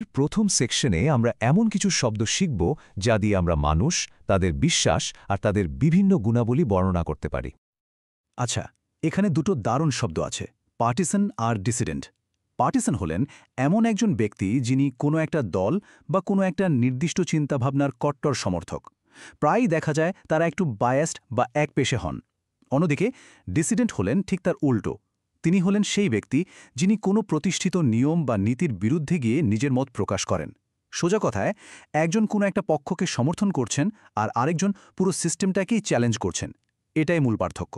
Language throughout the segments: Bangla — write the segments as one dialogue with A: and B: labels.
A: প্রথম সেকশনে আমরা এমন কিছু শব্দ শিখব যা দিয়ে আমরা মানুষ, তাদের বিশ্বাস আর তাদের বিভিন্ন গুণাবলী বর্ণনা করতে পারি।
B: আচ্ছা, এখানে দুটো দারুণ শব্দ আছে, পার্টিসান আর ডিসিডেন্ট। পার্টিসান হলেন এমন একজন ব্যক্তি যিনি কোনো একটা দল বা কোনো একটা নির্দিষ্ট চিন্তাভাবনার কট্টর সমর্থক। প্রায়ই দেখা যায় তারা একটু বায়াসড বা একপেশে হন। অন্যদিকে ডিসিডেন্ট হলেন ঠিক তার উল্টো। তিনি হলেন সেই ব্যক্তি যিনি কোনো প্রতিষ্ঠিত নিয়ম বা নীতির বিরুদ্ধে গিয়ে নিজের মত প্রকাশ করেন। সোজা কথায়, একজন কোনো একটা পক্ষকে সমর্থন করছেন আর আরেকজন পুরো সিস্টেমটাকেই চ্যালেঞ্জ করছেন। এটাই মূল পার্থক্য।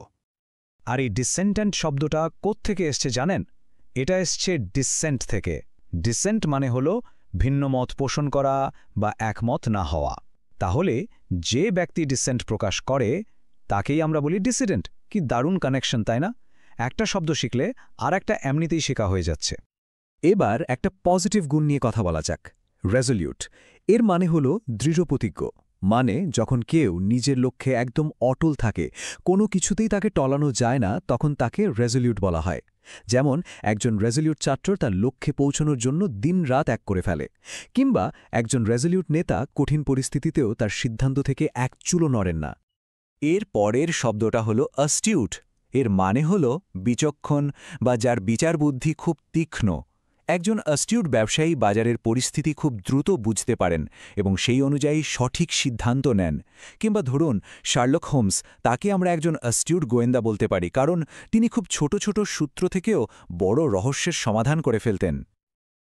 C: আর এই ডিসেন্ট্যান্ট শব্দটা কোত্থেকে এসছে জানেন? এটা এসছে ডিসেন্ট থেকে। ডিসেন্ট মানে হলো ভিন্ন মত পোষণ করা বা একমত না হওয়া। তাহলে যে ব্যক্তি ডিসেন্ট প্রকাশ করে তাকেই আমরা বলি ডিসিডেন্ট। কি দারুণ কানেকশন, তাই না? একটা শব্দ শিখলে আর একটা এমনিতেই শেখা হয়ে যাচ্ছে।
D: এবার একটা পজিটিভ গুণ নিয়ে কথা বলা যাক, রেজলিউট। এর মানে হল দৃঢ়প্রতিজ্ঞ। মানে যখন কেউ নিজের লক্ষ্যে একদম অটল থাকে, কোনো কিছুতেই তাকে টলানো যায় না, তখন তাকে রেজলিউট বলা হয়। যেমন একজন রেজলিউট ছাত্র তার লক্ষ্যে পৌঁছানোর জন্য দিনরাত এক করে ফেলে, কিংবা একজন রেজলিউট নেতা কঠিন পরিস্থিতিতেও তার সিদ্ধান্ত থেকে এক চুলও নড়েন না। এর পরের শব্দটা হলো অ্যাস্টিউট। এর মানে হল বিচক্ষণ বা যার বিচার বুদ্ধি খুব তীক্ষ্ণ। একজন অ্যাস্টিউট ব্যবসায়ী বাজারের পরিস্থিতি খুব দ্রুত বুঝতে পারেন এবং সেই অনুযায়ী সঠিক সিদ্ধান্ত নেন। কিংবা ধরুন শার্লক হোমস, তাকে আমরা একজন অ্যাস্টিউট গোয়েন্দা বলতে পারি, কারণ তিনি খুব ছোট ছোট সূত্র থেকেও বড় রহস্যের সমাধান করে ফেলতেন।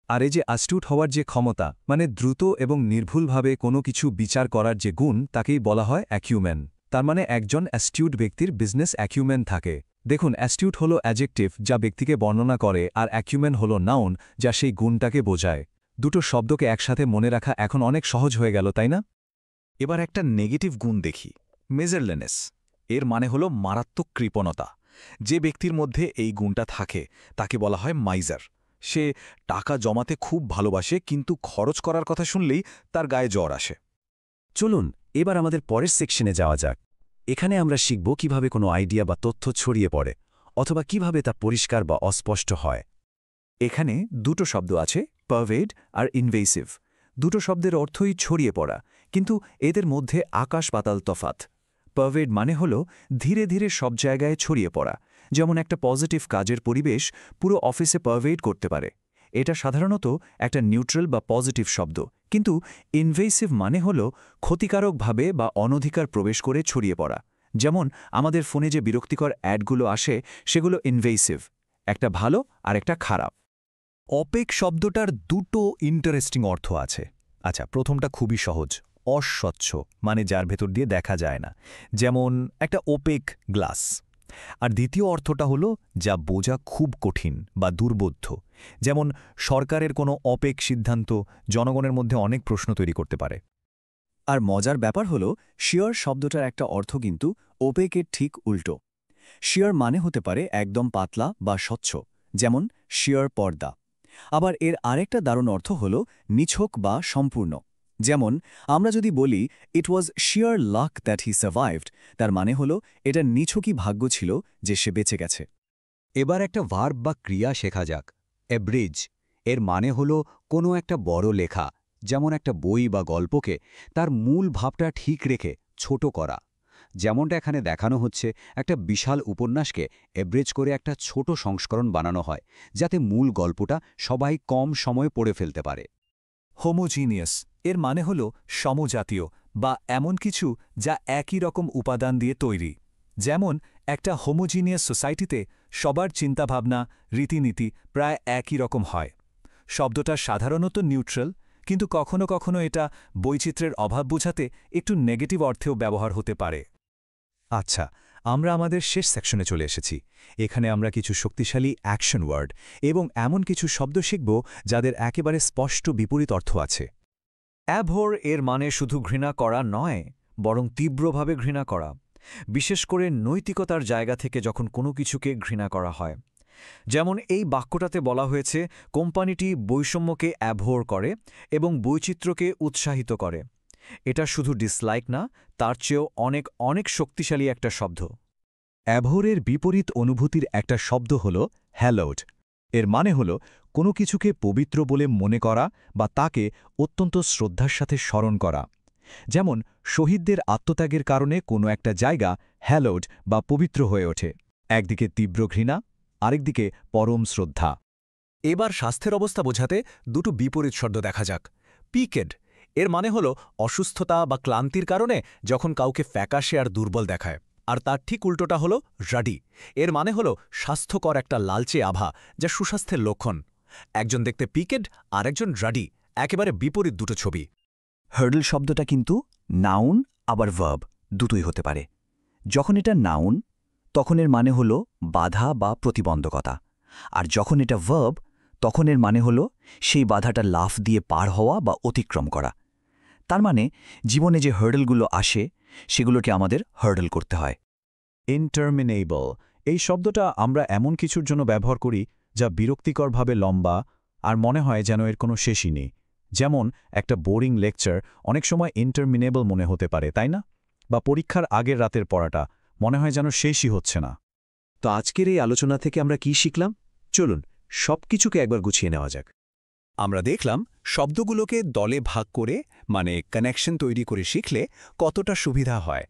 A: আর এই যে অ্যাস্টিউট হওয়ার যে ক্ষমতা, মানে দ্রুত এবং নির্ভুলভাবে কোনো কিছু বিচার করার যে গুণ, তাকেই বলা হয় অ্যাকিউমেন। তার মানে একজন অ্যাস্টিউট ব্যক্তির বিজনেস অ্যাকিউমেন থাকে। দেখুন, অ্যাস্টিউট হলো অ্যাডজেক্টিভ যা ব্যক্তিকে বর্ণনা করে, আর অ্যাকিউমেন হলো নাউন যা সেই গুণটাকে বোঝায়। দুটো শব্দকে একসাথে মনে রাখা এখন অনেক সহজ হয়ে গেল, তাই না?
B: এবার একটা নেগেটিভ গুণ দেখি, মেজারলেনেস। এর মানে হলো মারাত্মক কৃপণতা। যে ব্যক্তির মধ্যে এই গুণটা থাকে তাকে বলা হয় মাইজার। সে টাকা জমাতে খুব ভালোবাসে, কিন্তু খরচ করার কথা শুনলেই তার গায়ে জ্বর আসে।
D: চলুন এবার আমাদের পরের সেকশনে যাওয়া যাক। এখানে আমরা শিখব কিভাবে কোনো আইডিয়া বা তথ্য ছড়িয়ে পড়ে, অথবা কিভাবে তা পরিষ্কার বা অস্পষ্ট হয়। এখানে দুটো শব্দ আছে, পারভেড আর ইনভেসিভ। দুটো শব্দের অর্থই ছড়িয়ে পড়া, কিন্তু এদের মধ্যে আকাশ পাতাল তফাত। পারভেড মানে হল ধীরে ধীরে সব জায়গায় ছড়িয়ে পড়া। যেমন একটা পজিটিভ কাজের পরিবেশ পুরো অফিসে পারভেড করতে পারে। এটা সাধারণত একটা নিউট্রাল বা পজিটিভ শব্দ। কিন্তু ইনভেসিভ মানে হল ক্ষতিকারকভাবে বা অনধিকার প্রবেশ করে ছড়িয়ে পড়া। যেমন আমাদের ফোনে যে বিরক্তিকর অ্যাডগুলো আসে, সেগুলো ইনভেসিভ। একটা ভালো আর একটা খারাপ।
A: অপেক শব্দটার দুটো ইন্টারেস্টিং অর্থ আছে। আচ্ছা, প্রথমটা খুবই সহজ, অস্বচ্ছ, মানে যার ভেতর দিয়ে দেখা যায় না, যেমন একটা ওপেক গ্লাস। আর দ্বিতীয় অর্থটা হলো যা বোঝা খুব কঠিন বা দুর্বোধ্য, যেমন সরকারের কোনো অপেক সিদ্ধান্ত জনগণের মধ্যে অনেক প্রশ্ন তৈরি করতে পারে।
D: আর মজার ব্যাপার হলো, শিওর শব্দটার একটা অর্থ কিন্তু ওপেকের ঠিক উল্টো। শিওর মানে হতে পারে একদম পাতলা বা স্বচ্ছ, যেমন শিওর পর্দা। আবার এর আরেকটা দারুণ অর্থ হল নিছক বা সম্পূর্ণ। যেমন আমরা যদি বলি it was sheer luck that he survived, তার মানে হল এটা নিছকই ভাগ্য ছিল যে সে বেঁচে গেছে।
E: এবার একটা ভার্ব বা ক্রিয়া শেখা যাক, এব্রিজ। এর মানে হলো কোনো একটা বড় লেখা, যেমন একটা বই বা গল্পকে তার মূল ভাবটা ঠিক রেখে ছোট করা। যেমনটা এখানে দেখানো হচ্ছে, একটা বিশাল উপন্যাসকে এব্রিজ করে একটা ছোট সংস্করণ বানানো হয়, যাতে মূল গল্পটা সবাই কম সময়ে পড়ে ফেলতে পারে।
A: হোমোজিনিয়াস এর মানে হল সমজাতীয় বা এমন কিছু যা একই রকম উপাদান দিয়ে তৈরি। যেমন একটা হোমোজিনিয়াস সোসাইটিতে সবার চিন্তাভাবনা, রীতিনীতি প্রায় একই রকম হয়। শব্দটা সাধারণত নিউট্রাল, কিন্তু কখনো কখনো এটা বৈচিত্র্যের অভাব বোঝাতে একটু নেগেটিভ অর্থেও ব্যবহার হতে পারে। আচ্ছা, আমরা আমাদের শেষ সেকশনে চলে এসেছি। এখানে আমরা কিছু শক্তিশালী অ্যাকশন ওয়ার্ড এবং এমন কিছু শব্দ শিখব যাদের একেবারে স্পষ্ট বিপরীত অর্থ আছে।
C: অ্যাভোর এর মানে শুধু ঘৃণা করা নয়, বরং তীব্রভাবে ঘৃণা করা, বিশেষ করে নৈতিকতার জায়গা থেকে যখন কোনো কিছুকে ঘৃণা করা হয়। যেমন এই বাক্যটাতে বলা হয়েছে, কোম্পানিটি বৈষম্যকে অ্যাভোর করে এবং বৈচিত্র্যকে উৎসাহিত করে। এটা শুধু ডিসলাইক না, তার চেয়েও অনেক অনেক শক্তিশালী একটা শব্দ।
A: অ্যাভোরের বিপরীত অনুভূতির একটা শব্দ হল হ্যালোড। এর মানে হল কোনো কিছুকে পবিত্র বলে মনে করা বা তাকে অত্যন্ত শ্রদ্ধার সাথে স্মরণ করা। যেমন শহীদদের আত্মত্যাগের কারণে কোনো একটা জায়গা হ্যালোড বা পবিত্র হয়ে ওঠে। একদিকে তীব্র ঘৃণা, আরেকদিকে পরম শ্রদ্ধা।
F: এবার স্বাস্থ্যের অবস্থা বোঝাতে দুটো বিপরীত শব্দ দেখা যাক। পিকেড এর মানে হল অসুস্থতা বা ক্লান্তির কারণে যখন কাউকে ফ্যাকাশে আর দুর্বল দেখায়। আর তার ঠিক উল্টোটা হল রাডি, এর মানে হল স্বাস্থ্যকর একটা লালচে আভা, যা সুস্বাস্থ্যের লক্ষণ। একজন দেখতে পিকেড আর একজন রাডি, একেবারে বিপরীত দুটো ছবি।
B: হার্ডল শব্দটা কিন্তু নাউন আবার ভার্ব দুটোই হতে পারে। যখন এটা নাউন তখন এর মানে হল বাধা বা প্রতিবন্ধকতা, আর যখন এটা ভার্ব তখন এর মানে হল সেই বাধাটা লাফ দিয়ে পার হওয়া বা অতিক্রম করা। তার মানে জীবনে যে হার্ডলগুলো আসে সেগুলোকে আমাদের হার্ডল করতে হয়।
A: ইন্টারমিনেবল এই শব্দটা আমরা এমন কিছুর জন্য ব্যবহার করি যা বিরক্তিকরভাবে লম্বা আর মনে হয় যেন এর কোনো শেষই নেই। যেমন একটা বোরিং লেকচার অনেক সময় ইন্টারমিনেবল মনে হতে পারে, তাই না? বা পরীক্ষার আগের রাতের পড়াটা মনে হয় যেন শেষই হচ্ছে না।
D: তো আজকের এই আলোচনা থেকে আমরা কি শিখলাম? চলুন সবকিছুকে একবার গুছিয়ে নেওয়া যাক।
A: আমরা দেখলাম শব্দগুলোকে দলে ভাগ করে মানে কানেকশন তৈরি করে শিখলে কতটা সুবিধা হয়।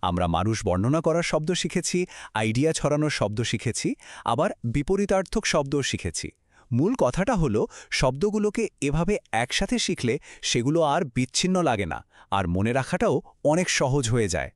A: আমরা মানুষ বর্ণনা করার শব্দ শিখেছি, আইডিয়া ছড়ানোর শব্দ শিখেছি, আবার বিপরীতার্থক শব্দও শিখেছি। মূল কথাটা হলো শব্দগুলোকে এভাবে একসাথে শিখলে সেগুলো আর বিচ্ছিন্ন লাগে না, আর মনে রাখাটাও অনেক সহজ হয়ে যায়।